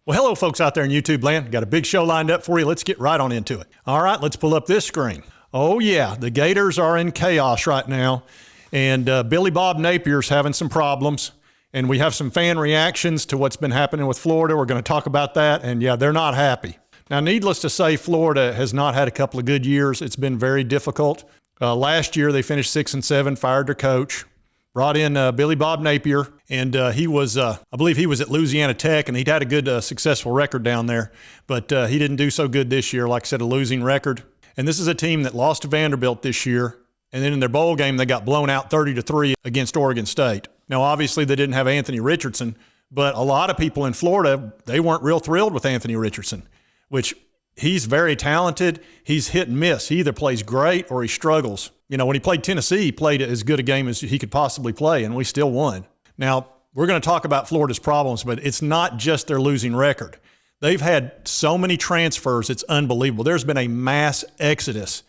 Well, hello, folks out there in YouTube land. Got a big show lined up for you. Let's get right on into it. All right, let's pull up this screen. Oh, yeah, the Gators are in chaos right now, and Billy Bob Napier's having some problems, and we have some fan reactions to what's been happening with Florida. We're going to talk about that, and yeah, they're not happy. Now, needless to say, Florida has not had a couple of good years. It's been very difficult. Last year, they finished 6-7, fired their coach. Brought in Billy Bob Napier, and he was, I believe he was at Louisiana Tech, and he'd had a good, successful record down there. But he didn't do so good this year, like I said, a losing record. And this is a team that lost to Vanderbilt this year, and then in their bowl game, they got blown out 30-3 against Oregon State. Now, obviously, they didn't have Anthony Richardson, but a lot of people in Florida, they weren't real thrilled with Anthony Richardson, which he's very talented. He's hit and miss. He either plays great or he struggles. You know, when he played Tennessee, he played as good a game as he could possibly play, and we still won. Now, we're going to talk about Florida's problems, but it's not just their losing record. They've had so many transfers, it's unbelievable. There's been a mass exodus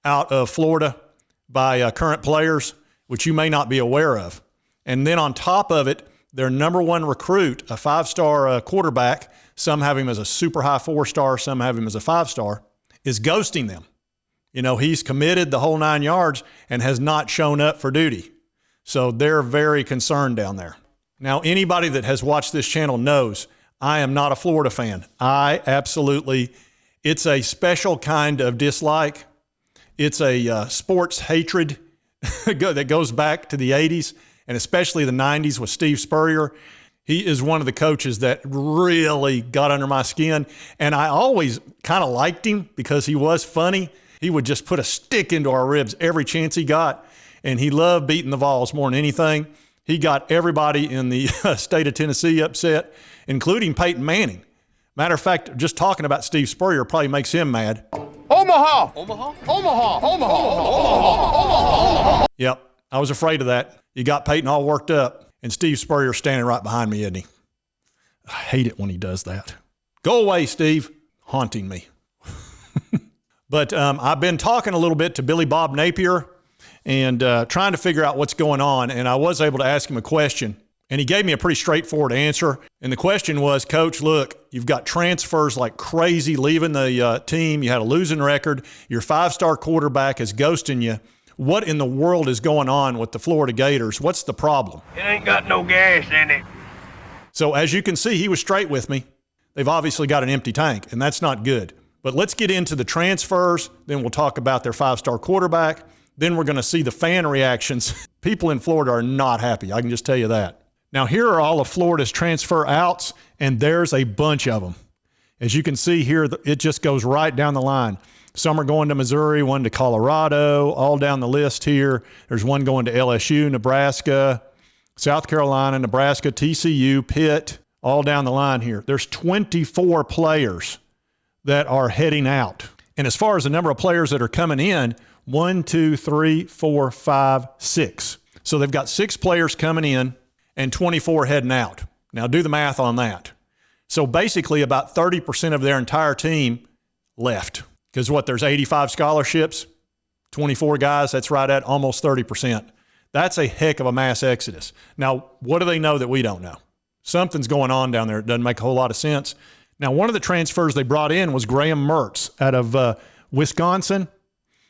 out of Florida by current players, which you may not be aware of. And then on top of it, their number one recruit, a five-star quarterback, some have him as a super high four-star, some have him as a five-star, is ghosting them. You know, he's committed the whole 9 yards and has not shown up for duty. So they're very concerned down there. Now, anybody that has watched this channel knows I am not a Florida fan. It's a special kind of dislike. It's a sports hatred that goes back to the 80s and especially the 90s with Steve Spurrier. He is one of the coaches that really got under my skin. And I always kind of liked him because he was funny. He would just put a stick into our ribs every chance he got. And he loved beating the Vols more than anything. He got everybody in the state of Tennessee upset, including Peyton Manning. Matter of fact, just talking about Steve Spurrier probably makes him mad. Omaha! Omaha! Omaha! Omaha! Omaha! Yep, I was afraid of that. You got Peyton all worked up, and Steve Spurrier standing right behind me, isn't he? I hate it when he does that. Go away, Steve. Haunting me. But I've been talking a little bit to Billy Bob Napier and trying to figure out what's going on, and I was able to ask him a question, and he gave me a pretty straightforward answer. And the question was, Coach, look, you've got transfers like crazy leaving the team. You had a losing record. Your five-star quarterback is ghosting you. What in the world is going on with the Florida Gators? What's the problem? It ain't got no gas in it. So as you can see, he was straight with me. They've obviously got an empty tank, and that's not good. But let's get into the transfers. Then we'll talk about their five-star quarterback. Then we're going to see the fan reactions. People in Florida are not happy. I can just tell you that. Now, here are all of Florida's transfer outs, and there's a bunch of them. As you can see here, it just goes right down the line. Some are going to Missouri, one to Colorado, all down the list here. There's one going to LSU, Nebraska, South Carolina, Nebraska, TCU, Pitt, all down the line here. There's 24 players that are heading out. And as far as the number of players that are coming in, 1, 2, 3, 4, 5, 6. So they've got 6 players coming in and 24 heading out. Now do the math on that. So basically about 30% of their entire team left. Because what, there's 85 scholarships, 24 guys, that's right at almost 30%. That's a heck of a mass exodus. Now, what do they know that we don't know? Something's going on down there. It doesn't make a whole lot of sense. Now, one of the transfers they brought in was Graham Mertz out of Wisconsin.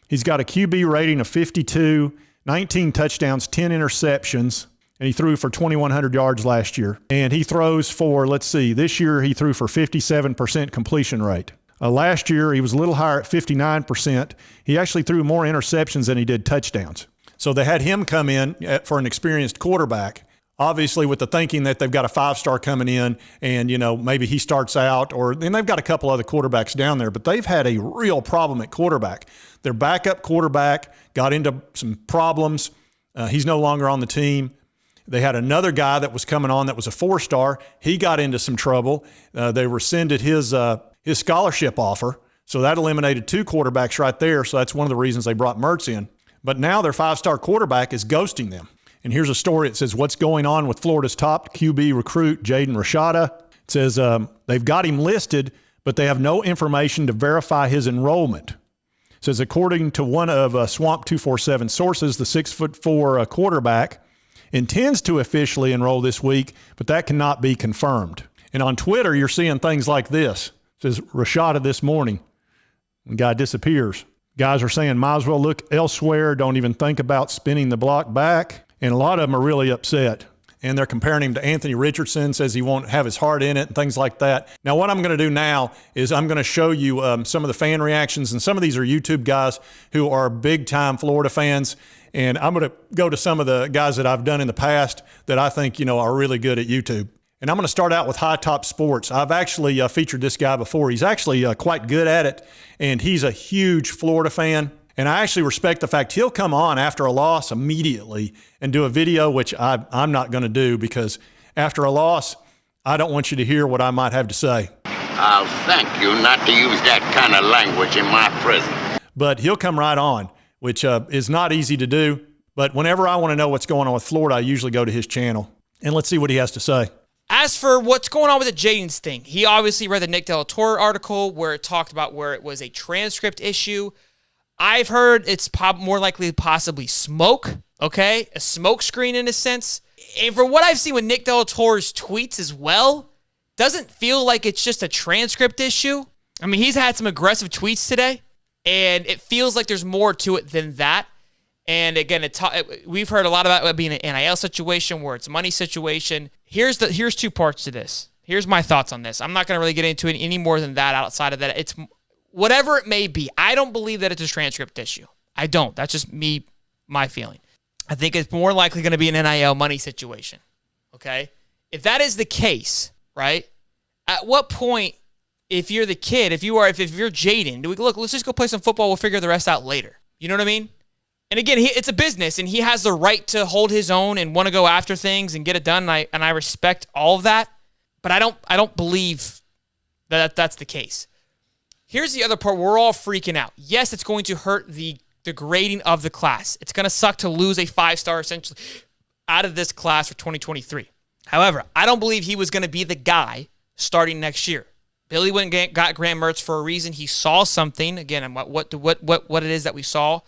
He's got a QB rating of 52, 19 touchdowns, 10 interceptions, and he threw for 2,100 yards last year. And he throws for, let's see, this year he threw for 57% completion rate. Last year, he was a little higher at 59%. He actually threw more interceptions than he did touchdowns. So they had him come in for an experienced quarterback, obviously with the thinking that they've got a five-star coming in and, you know, maybe he starts out, and they've got a couple other quarterbacks down there, but they've had a real problem at quarterback. Their backup quarterback got into some problems. He's no longer on the team. They had another guy that was coming on that was a four-star. He got into some trouble. They rescinded his scholarship offer, so that eliminated 2 quarterbacks right there, so that's one of the reasons they brought Mertz in. But now their five-star quarterback is ghosting them. And here's a story. It says, what's going on with Florida's top QB recruit, Jaden Rashada? It says they've got him listed, but they have no information to verify his enrollment. It says, according to one of Swamp 247 sources, the 6'4" quarterback intends to officially enroll this week, but that cannot be confirmed. And on Twitter, you're seeing things like this. It says, Rashada this morning. The guy disappears. Guys are saying, might as well look elsewhere. Don't even think about spinning the block back. And a lot of them are really upset. And they're comparing him to Anthony Richardson, says he won't have his heart in it and things like that. Now, what I'm going to do now is I'm going to show you some of the fan reactions. And some of these are YouTube guys who are big-time Florida fans. And I'm going to go to some of the guys that I've done in the past that I think, are really good at YouTube. And I'm going to start out with High Top Sports. I've actually featured this guy before. He's actually quite good at it, and he's a huge Florida fan. And I actually respect the fact he'll come on after a loss immediately and do a video, which I'm not going to do because after a loss, I don't want you to hear what I might have to say. I'll thank you not to use that kind of language in my presence. But he'll come right on, which is not easy to do. But whenever I want to know what's going on with Florida, I usually go to his channel. And let's see what he has to say. As for what's going on with the Jaden's thing, he obviously read the Nick Del Toro article where it talked about where it was a transcript issue. I've heard it's more likely possibly smoke, okay? A smoke screen in a sense. And from what I've seen with Nick Del Toro's tweets as well, doesn't feel like it's just a transcript issue. I mean, he's had some aggressive tweets today, and it feels like there's more to it than that. And again, we've heard a lot about it being an NIL situation where it's a money situation. Here's two parts to this. Here's my thoughts on this. I'm not going to really get into it any more than that outside of that. It's whatever it may be. I don't believe that it's a transcript issue. I don't. That's just me, my feeling. I think it's more likely going to be an NIL money situation. Okay? If that is the case, right? At what point, if you're the kid, if you're Jaden, do we look, let's just go play some football, we'll figure the rest out later. You know what I mean? And again, it's a business, and he has the right to hold his own and want to go after things and get it done, and I respect all of that, but I don't believe that that's the case. Here's the other part. We're all freaking out. Yes, it's going to hurt the grading of the class. It's going to suck to lose a 5-star essentially out of this class for 2023. However, I don't believe he was going to be the guy starting next year. Billy went and got Graham Mertz for a reason. He saw something. Again, what it is that we saw,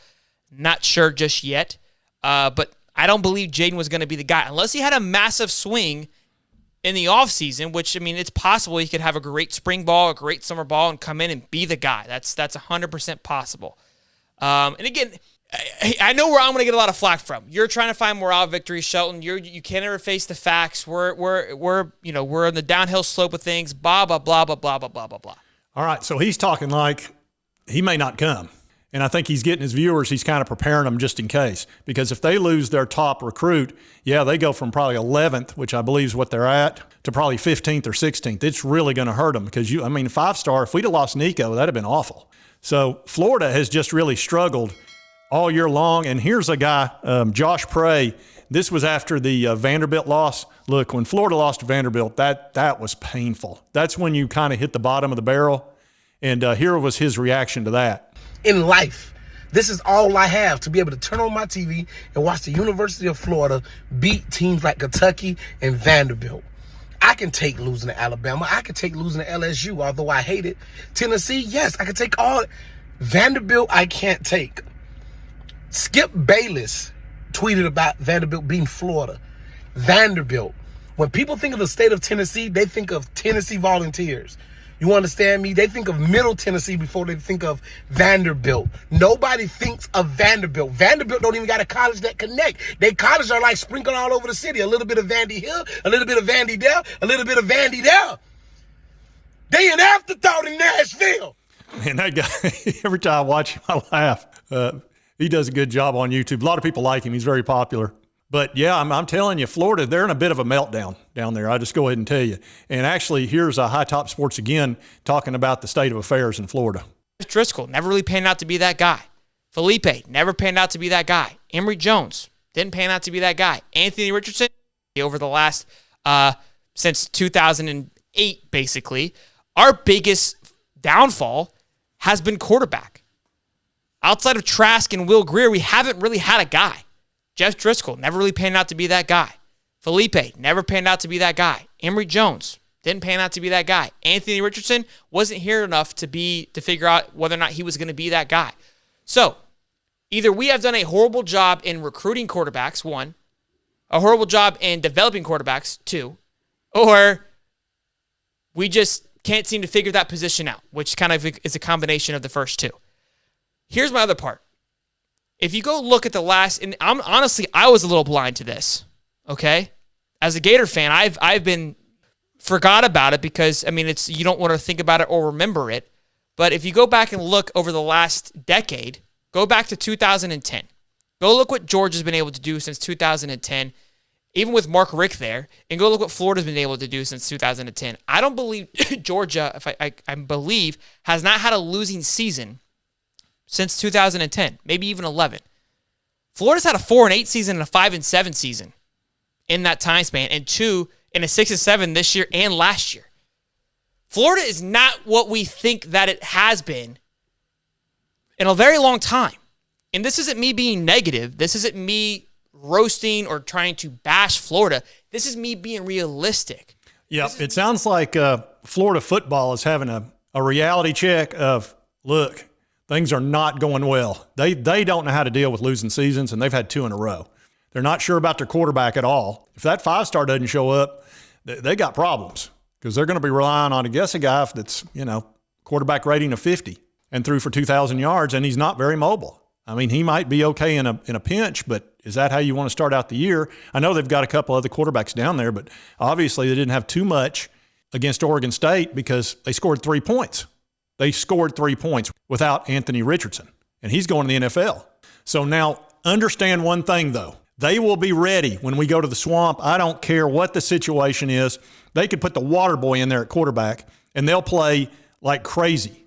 not sure just yet. But I don't believe Jaden was going to be the guy unless he had a massive swing in the offseason, which, I mean, it's possible he could have a great spring ball, a great summer ball, and come in and be the guy. That's 100% possible. And again, I know where I'm going to get a lot of flack from. You're trying to find morale victories, Shelton. You can't ever face the facts. We're on the downhill slope of things. Blah blah blah blah blah blah blah blah blah. All right, so he's talking like he may not come. And I think he's getting his viewers, he's kind of preparing them just in case. Because if they lose their top recruit, they go from probably 11th, which I believe is what they're at, to probably 15th or 16th. It's really going to hurt them because, 5-star, if we'd have lost Nico, that would have been awful. So Florida has just really struggled all year long. And here's a guy, Josh Prey. This was after the Vanderbilt loss. Look, when Florida lost to Vanderbilt, that was painful. That's when you kind of hit the bottom of the barrel. And here was his reaction to that. In life, this is all I have, to be able to turn on my TV and watch the University of Florida beat teams like Kentucky and Vanderbilt. I can take losing to Alabama. I can take losing to LSU, although I hate it. Tennessee, yes, I can take all. Vanderbilt, I can't take. Skip Bayless tweeted about Vanderbilt beating Florida. Vanderbilt. When people think of the state of Tennessee, they think of Tennessee Volunteers. You understand me? They think of Middle Tennessee before they think of Vanderbilt. Nobody thinks of Vanderbilt. Vanderbilt don't even got a college that connect. They colleges are like sprinkled all over the city. A little bit of Vandy Hill, a little bit of Vandy Dell, a little bit of Vandy Dell. They an afterthought in Nashville. Man, that guy, every time I watch him, I laugh. He does a good job on YouTube. A lot of people like him. He's very popular. But, yeah, I'm telling you, Florida, they're in a bit of a meltdown down there. I'll just go ahead and tell you. And actually, here's High Top Sports again talking about the state of affairs in Florida. Driscoll never really panned out to be that guy. Felipe never panned out to be that guy. Emory Jones didn't pan out to be that guy. Anthony Richardson, over the last, since 2008, basically, our biggest downfall has been quarterback. Outside of Trask and Will Greer, we haven't really had a guy. Jeff Driscoll never really panned out to be that guy. Felipe never panned out to be that guy. Emory Jones didn't pan out to be that guy. Anthony Richardson wasn't here enough to figure out whether or not he was going to be that guy. So, either we have done a horrible job in recruiting quarterbacks, 1, a horrible job in developing quarterbacks, 2, or We just can't seem to figure that position out, which kind of is a combination of the first two. Here's my other part. If you go look at the last, and I was a little blind to this, okay? As a Gator fan, I've been forgot about it because, I mean, you don't want to think about it or remember it. But if you go back and look over the last decade, go back to 2010. Go look what Georgia's been able to do since 2010, even with Mark Richt there, and go look what Florida's been able to do since 2010. I don't believe Georgia, I believe, has not had a losing season since 2010, maybe even 11. Florida's had a 4-8 season and a 5-7 season in that time span, and 2 and a 6-7 this year and last year. Florida is not what we think that it has been in a very long time. And this isn't me being negative. This isn't me roasting or trying to bash Florida. This is me being realistic. Yeah, it sounds like Florida football is having a reality check of, look, things are not going well. They don't know how to deal with losing seasons, and they've had 2 in a row. They're not sure about their quarterback at all. If that 5-star doesn't show up, they got problems because they're going to be relying on, I guess, a guy that's, quarterback rating of 50 and threw for 2,000 yards, and he's not very mobile. I mean, he might be okay in a pinch, but is that how you want to start out the year? I know they've got a couple other quarterbacks down there, but obviously they didn't have too much against Oregon State because they scored 3 points. They scored 3 points without Anthony Richardson, and he's going to the NFL. So now understand one thing, though. They will be ready when we go to the Swamp. I don't care what the situation is. They could put the water boy in there at quarterback, and they'll play like crazy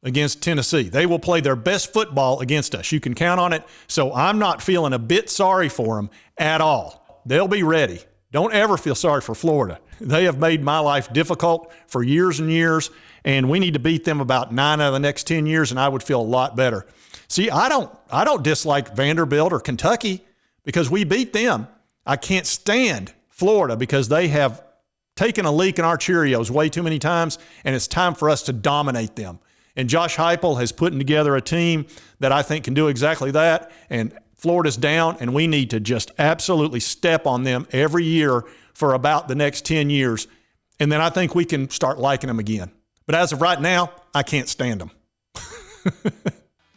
against Tennessee. They will play their best football against us. You can count on it. So I'm not feeling a bit sorry for them at all. They'll be ready. Don't ever feel sorry for Florida. They have made my life difficult for years and years, and we need to beat them about 9 out of the next 10 years, and I would feel a lot better. See, I don't dislike Vanderbilt or Kentucky because we beat them. I can't stand Florida because they have taken a leak in our Cheerios way too many times, and it's time for us to dominate them. And Josh Heupel has put together a team that I think can do exactly that. And Florida's down, and we need to just absolutely step on them every year for about the next 10 years. And then I think we can start liking them again. But as of right now, I can't stand them.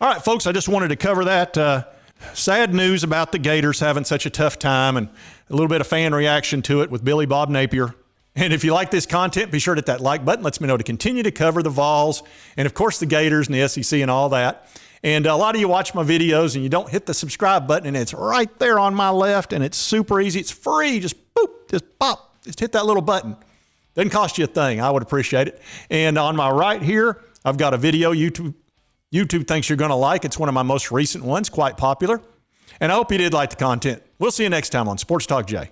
All right, folks, I just wanted to cover that. Sad news about the Gators having such a tough time and a little bit of fan reaction to it with Billy Bob Napier. And if you like this content, be sure to hit that like button. Lets me know to continue to cover the Vols and, of course, the Gators and the SEC and all that. And a lot of you watch my videos and you don't hit the subscribe button, and it's right there on my left, and it's super easy. It's free. Just boop, just pop, just hit that little button. Doesn't cost you a thing. I would appreciate it. And on my right here, I've got a video YouTube thinks you're going to like. It's one of my most recent ones, quite popular. And I hope you did like the content. We'll see you next time on Sports Talk Jay.